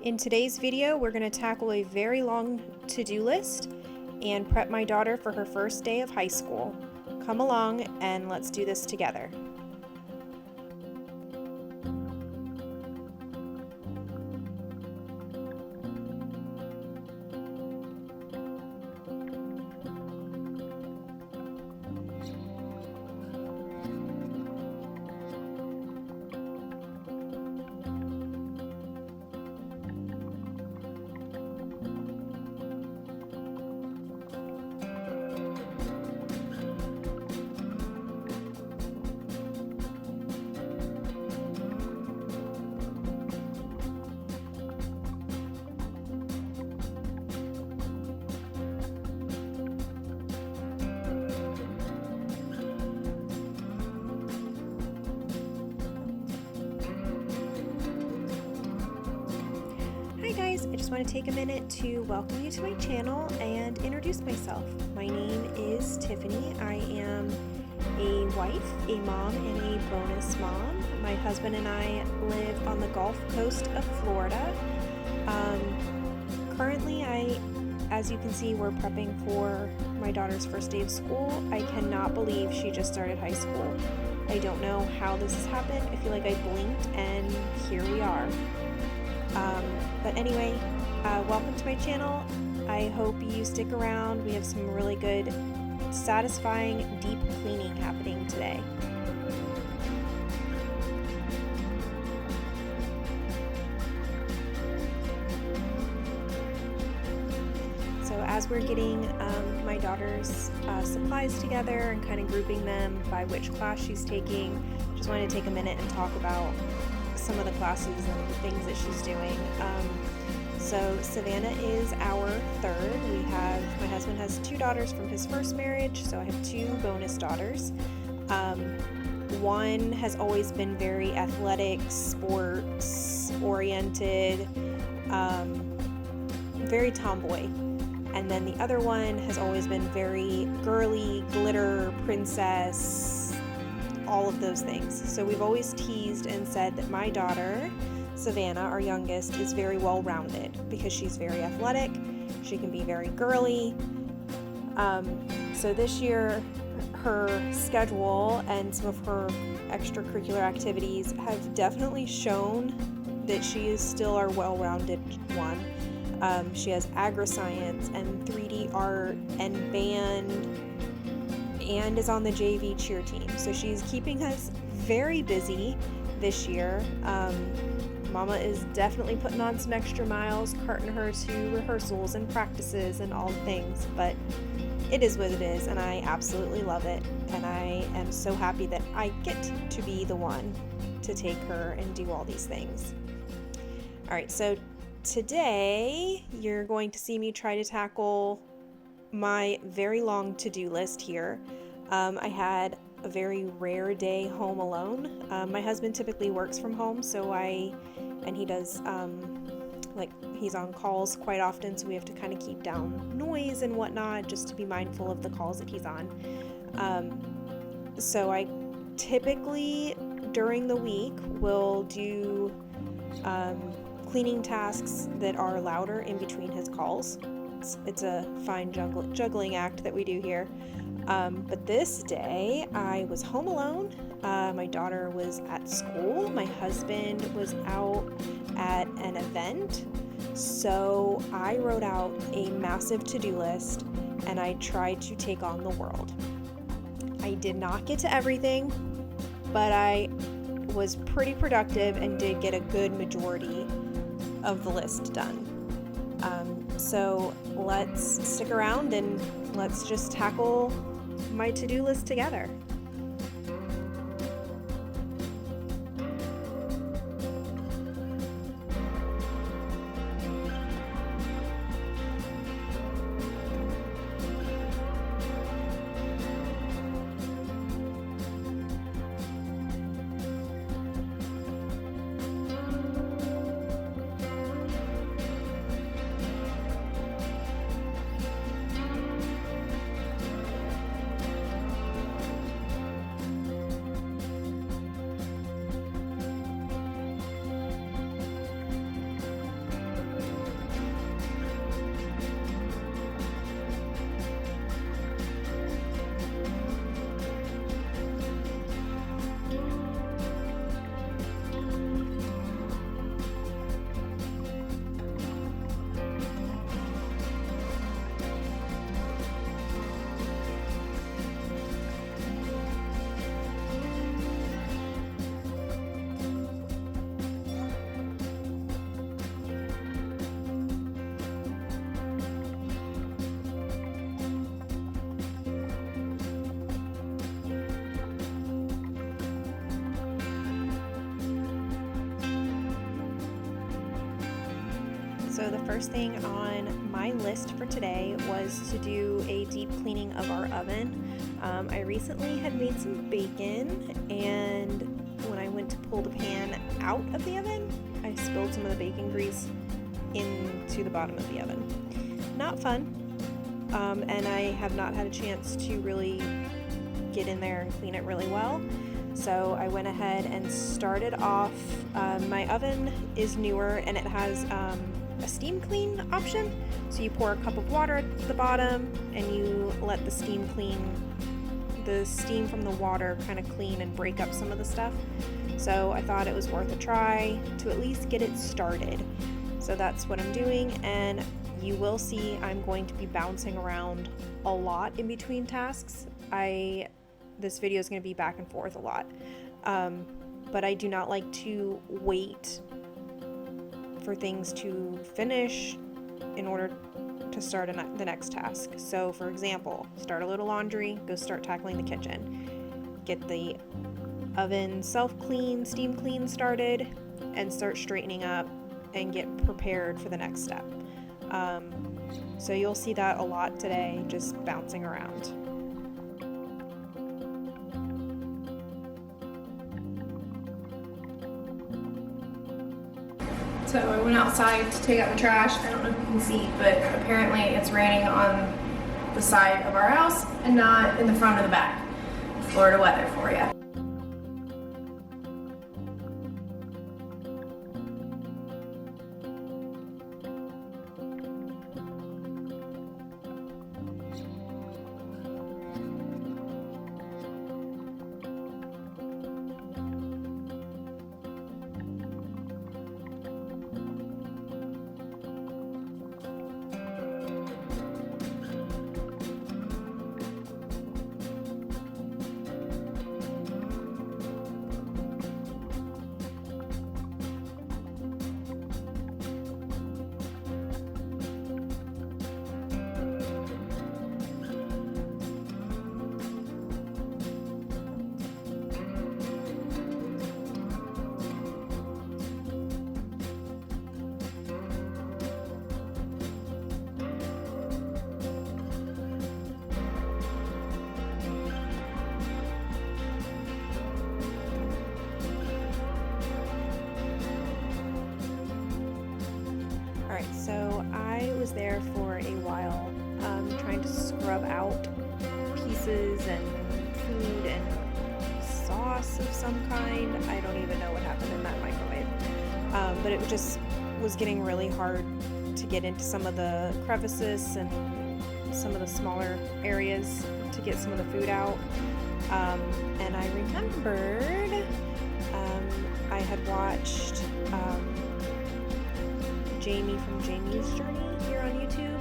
In today's video, we're going to tackle a very long to-do list and prep my daughter for her first day of high school. Come along and let's do this together. Hi guys, I just want to take a minute to welcome you to my channel and introduce myself. My name is Tiffany. I am a wife, a mom, and a bonus mom. My husband and I live on the Gulf Coast of Florida. Currently, as you can see, we're prepping for my daughter's first day of school. I cannot believe she just started high school. I don't know how this has happened. I feel like I blinked and here we are. But anyway, welcome to my channel. I hope you stick around. We have some really good, satisfying, deep cleaning happening today. So as we're getting my daughter's supplies together and kind of grouping them by which class she's taking, just wanted to take a minute and talk about some of the classes and the things that she's doing. So Savannah is our third. My husband has two daughters from his first marriage, so I have two bonus daughters. One has always been very athletic, sports oriented, very tomboy. And then the other one has always been very girly, glitter, princess, all of those things. So we've always teased and said that my daughter, Savannah, our youngest, is very well-rounded because she's very athletic, she can be very girly. So this year, her schedule and some of her extracurricular activities have definitely shown that she is still our well-rounded one. She has agri-science and 3D art and band, and is on the JV cheer team. So she's keeping us very busy this year. Mama is definitely putting on some extra miles, carting her to rehearsals and practices and all things, but it is what it is, and I absolutely love it. And I am so happy that I get to be the one to take her and do all these things. All right, so today you're going to see me try to tackle my very long to-do list here. I had a very rare day home alone. My husband typically works from home, and he does, he's on calls quite often, so we have to kind of keep down noise and whatnot just to be mindful of the calls that he's on. So I typically, during the week, will do cleaning tasks that are louder in between his calls. It's a fine juggling act that we do here. But this day I was home alone. My daughter was at school. My husband was out at an event. So I wrote out a massive to-do list and I tried to take on the world. I did not get to everything, but I was pretty productive and did get a good majority of the list done. So let's stick around and let's just tackle my to-do list together. So the first thing on my list for today was to do a deep cleaning of our oven. I recently had made some bacon, and when I went to pull the pan out of the oven, I spilled some of the bacon grease into the bottom of the oven. Not fun, and I have not had a chance to really get in there and clean it really well. So I went ahead and started off. My oven is newer and it has a steam clean option. So you pour a cup of water at the bottom and you let the steam from the water kind of clean and break up some of the stuff. So I thought it was worth a try to at least get it started. So that's what I'm doing, and you will see I'm going to be bouncing around a lot in between tasks. This video is going to be back and forth a lot, but I do not like to wait for things to finish in order to start the next task. So for example, start a little laundry, go start tackling the kitchen, get the oven self-clean, steam clean started, and start straightening up and get prepared for the next step. So you'll see that a lot today, just bouncing around. So I went outside to take out the trash. I don't know if you can see, but apparently it's raining on the side of our house and not in the front or the back. Florida weather for you. Alright, so I was there for a while, trying to scrub out pieces and food and sauce of some kind. I don't even know what happened in that microwave. But it just was getting really hard to get into some of the crevices and some of the smaller areas to get some of the food out. And I remembered I had watched Jamie from Jamie's Journey here on YouTube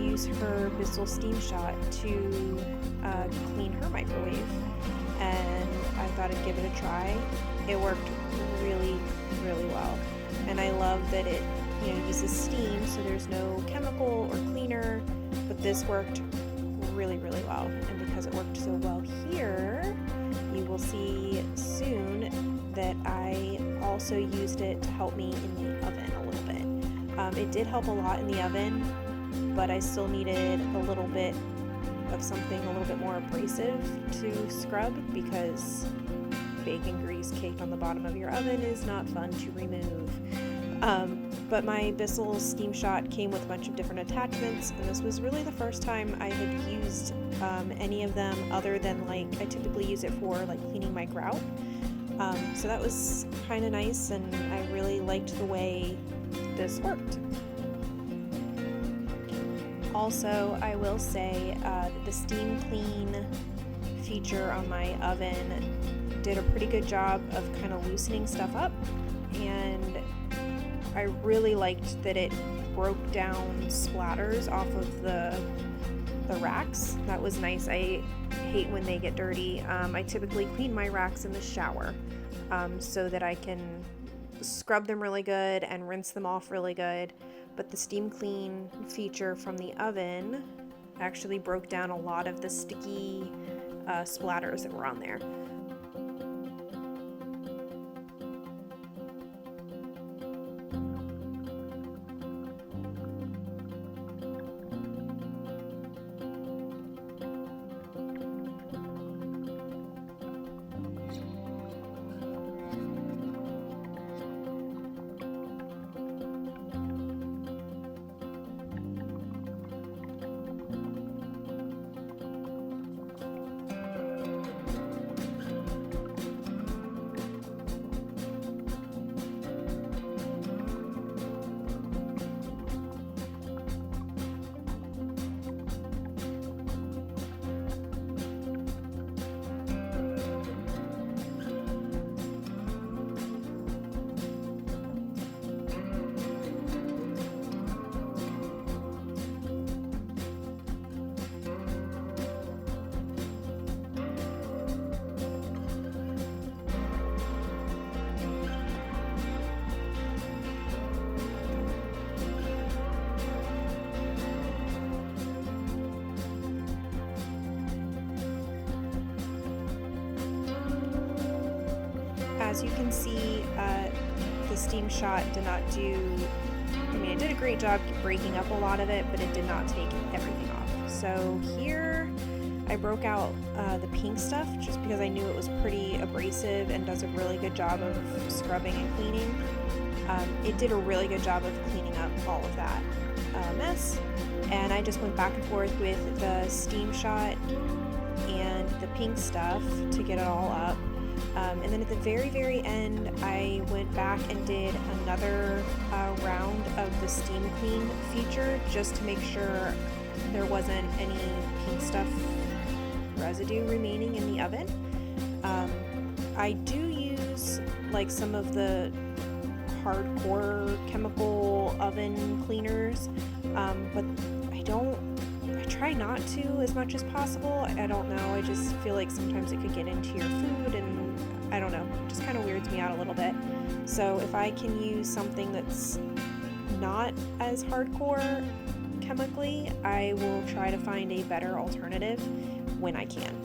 use her Bissell Steam Shot to clean her microwave, and I thought I'd give it a try. It worked really, really well, and I love that it uses steam, so there's no chemical or cleaner, but this worked really, really well. And because it worked so well here, you will see soon that I also used it to help me in the oven a little bit. It did help a lot in the oven, but I still needed a little bit of something a little bit more abrasive to scrub, because bacon grease caked on the bottom of your oven is not fun to remove. But my Bissell Steam Shot came with a bunch of different attachments, and this was really the first time I had used any of them other than I typically use it for cleaning my grout. So that was kind of nice, and I really liked the way this worked. Also, I will say that the steam clean feature on my oven did a pretty good job of kind of loosening stuff up, and I really liked that it broke down splatters off of the racks. That was nice. I hate when they get dirty. I typically clean my racks in the shower so that I can scrub them really good and rinse them off really good. But the steam clean feature from the oven actually broke down a lot of the sticky splatters that were on there. as you can see, the steam shot did not do, I mean, it did a great job breaking up a lot of it, but it did not take everything off. So here I broke out the pink stuff just because I knew it was pretty abrasive and does a really good job of scrubbing and cleaning. It did a really good job of cleaning up all of that mess, and I just went back and forth with the steam shot and the pink stuff to get it all up. And then at the very end, I went back and did another round of the steam clean feature just to make sure there wasn't any pink stuff residue remaining in the oven. I do use like some of the hardcore chemical oven cleaners, but I try not to as much as possible. I don't know, I just feel like sometimes it could get into your food, and I don't know, it just kind of weirds me out a little bit. So if I can use something that's not as hardcore chemically, I will try to find a better alternative when I can.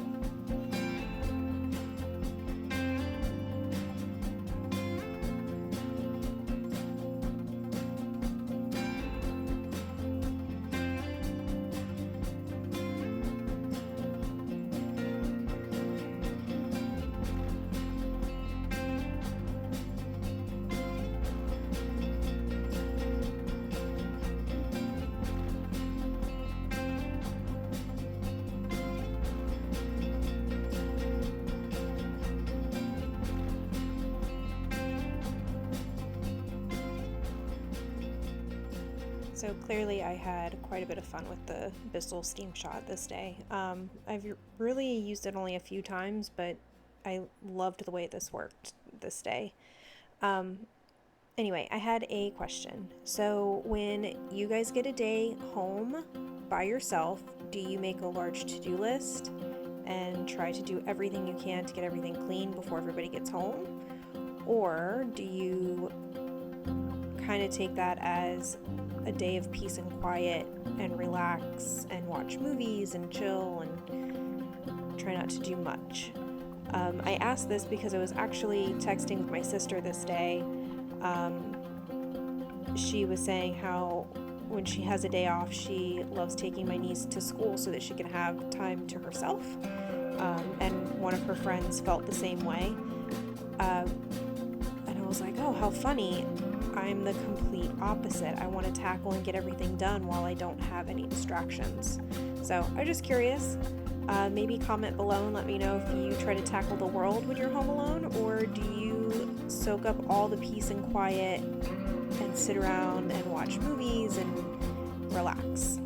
So clearly I had quite a bit of fun with the Bissell steam shot this day. I've really used it only a few times, but I loved the way this worked this day. Anyway, I had a question. So when you guys get a day home by yourself, do you make a large to-do list and try to do everything you can to get everything clean before everybody gets home? Or do you kind of take that as a day of peace and quiet and relax and watch movies and chill and try not to do much? I asked this because I was actually texting with my sister this day. She was saying how when she has a day off, she loves taking my niece to school so that she can have time to herself. And one of her friends felt the same way. And I was like, oh, how funny. I'm the complete opposite. I want to tackle and get everything done while I don't have any distractions. So I'm just curious. Maybe comment below and let me know if you try to tackle the world when you're home alone, or do you soak up all the peace and quiet and sit around and watch movies and relax.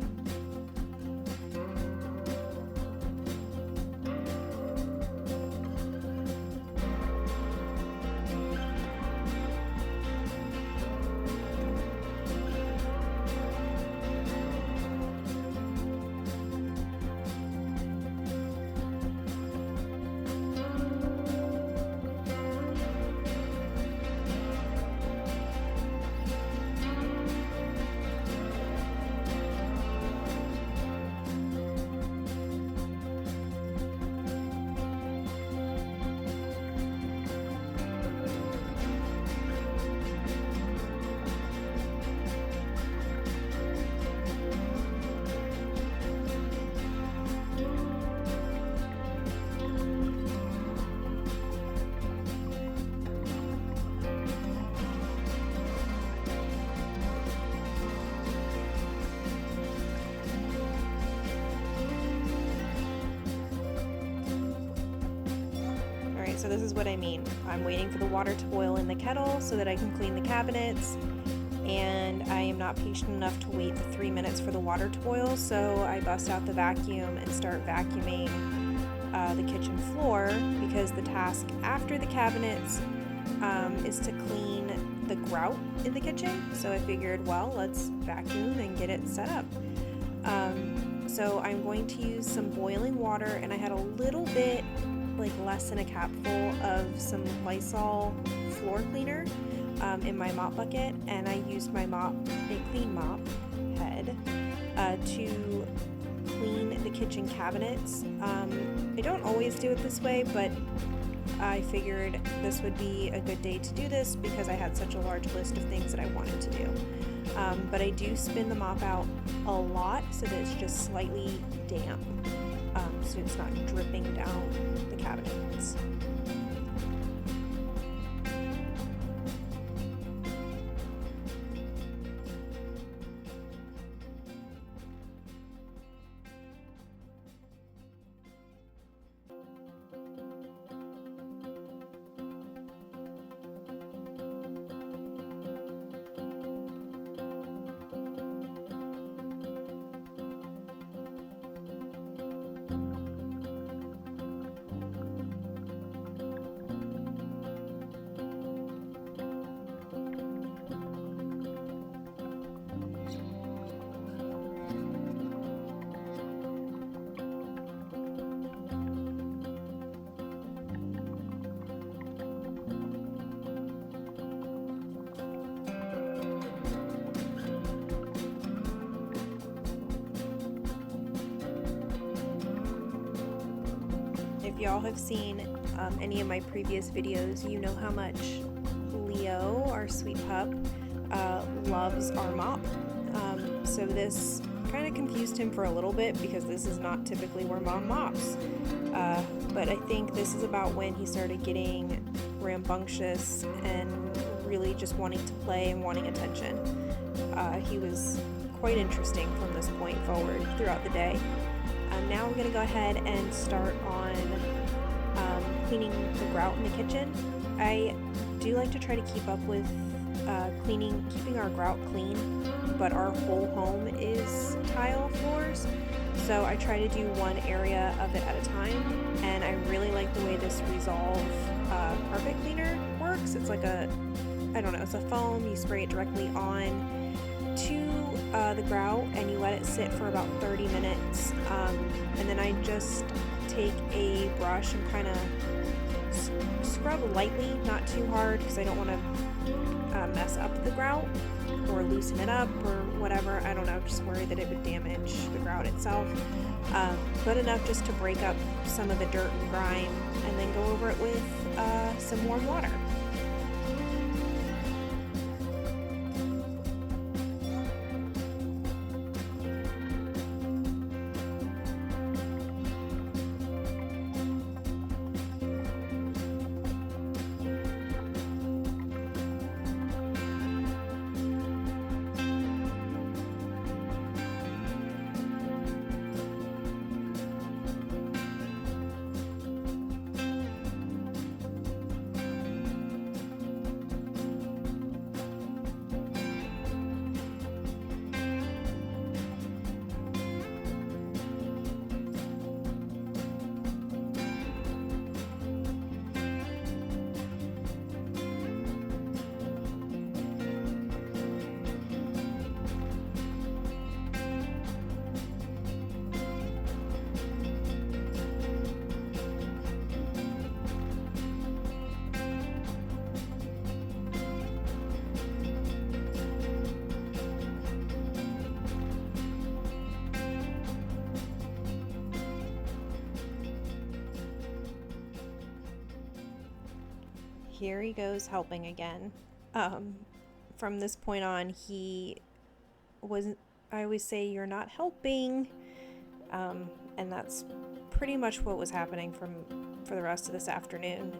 So this is what I mean. I'm waiting for the water to boil in the kettle so that I can clean the cabinets, and I am not patient enough to wait the 3 minutes for the water to boil, so I bust out the vacuum and start vacuuming the kitchen floor, because the task after the cabinets is to clean the grout in the kitchen. So I figured, well, let's vacuum and get it set up. So I'm going to use some boiling water, and I had a little bit, like less than a capful of some Lysol floor cleaner in my mop bucket, and I used my clean mop head to clean the kitchen cabinets. I don't always do it this way, but I figured this would be a good day to do this because I had such a large list of things that I wanted to do. But I do spin the mop out a lot so that it's just slightly damp, so it's not dripping down the cabinets. If y'all have seen any of my previous videos, you know how much Leo, our sweet pup, loves our mop. So this kind of confused him for a little bit because this is not typically where mom mops. But I think this is about when he started getting rambunctious and really just wanting to play and wanting attention. He was quite interesting from this point forward throughout the day. Now we're going to go ahead and start on cleaning the grout in the kitchen. I do like to try to keep up with keeping our grout clean, but our whole home is tile floors, so I try to do one area of it at a time, and I really like the way this Resolve carpet cleaner works. It's like it's a foam, you spray it directly on to the grout and you let it sit for about 30 minutes, and then I just take a brush and kind of scrub lightly, not too hard because I don't want to mess up the grout or loosen it up or whatever. I don't know, just worried that it would damage the grout itself, but enough just to break up some of the dirt and grime, and then go over it with some warm water. Here he goes helping again. From this point on, I always say, "You're not helping," and that's pretty much what was happening for the rest of this afternoon.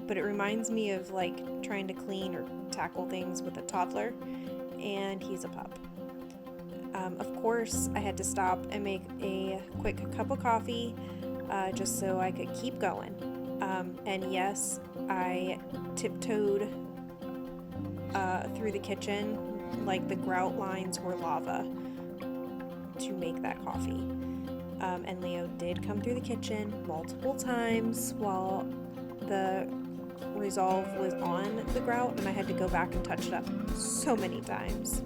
But it reminds me of like trying to clean or tackle things with a toddler, and he's a pup. Of course, I had to stop and make a quick cup of coffee just so I could keep going. And yes, I tiptoed through the kitchen like the grout lines were lava to make that coffee. And Leo did come through the kitchen multiple times while the Resolve was on the grout, and I had to go back and touch it up so many times.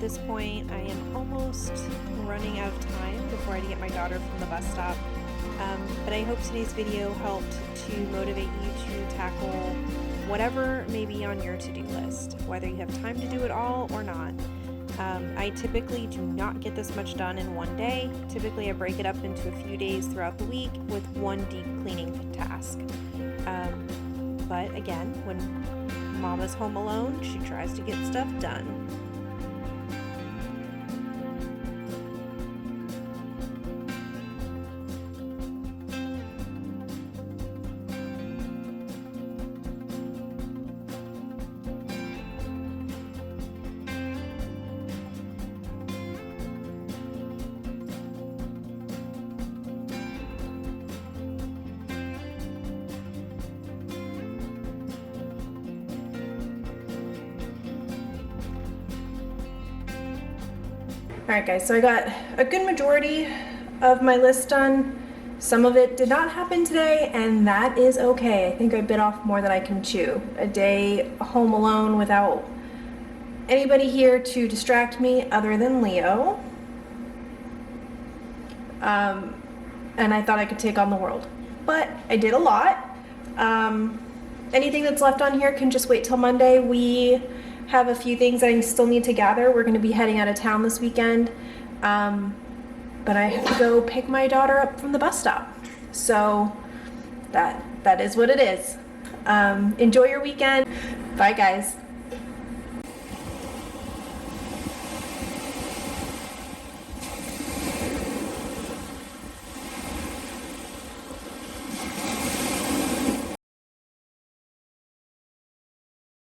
this point, I am almost running out of time before I get my daughter from the bus stop. But I hope today's video helped to motivate you to tackle whatever may be on your to-do list, whether you have time to do it all or not. I typically do not get this much done in one day. Typically I break it up into a few days throughout the week with one deep cleaning task. But again, when Mama's home alone, she tries to get stuff done. Alright guys, so I got a good majority of my list done. Some of it did not happen today, and that is okay. I think I bit off more than I can chew. A day home alone without anybody here to distract me other than Leo. And I thought I could take on the world. But I did a lot. Anything that's left on here can just wait till Monday. We have a few things I still need to gather. We're going to be heading out of town this weekend, but I have to go pick my daughter up from the bus stop. So that is what it is. Enjoy your weekend. Bye guys.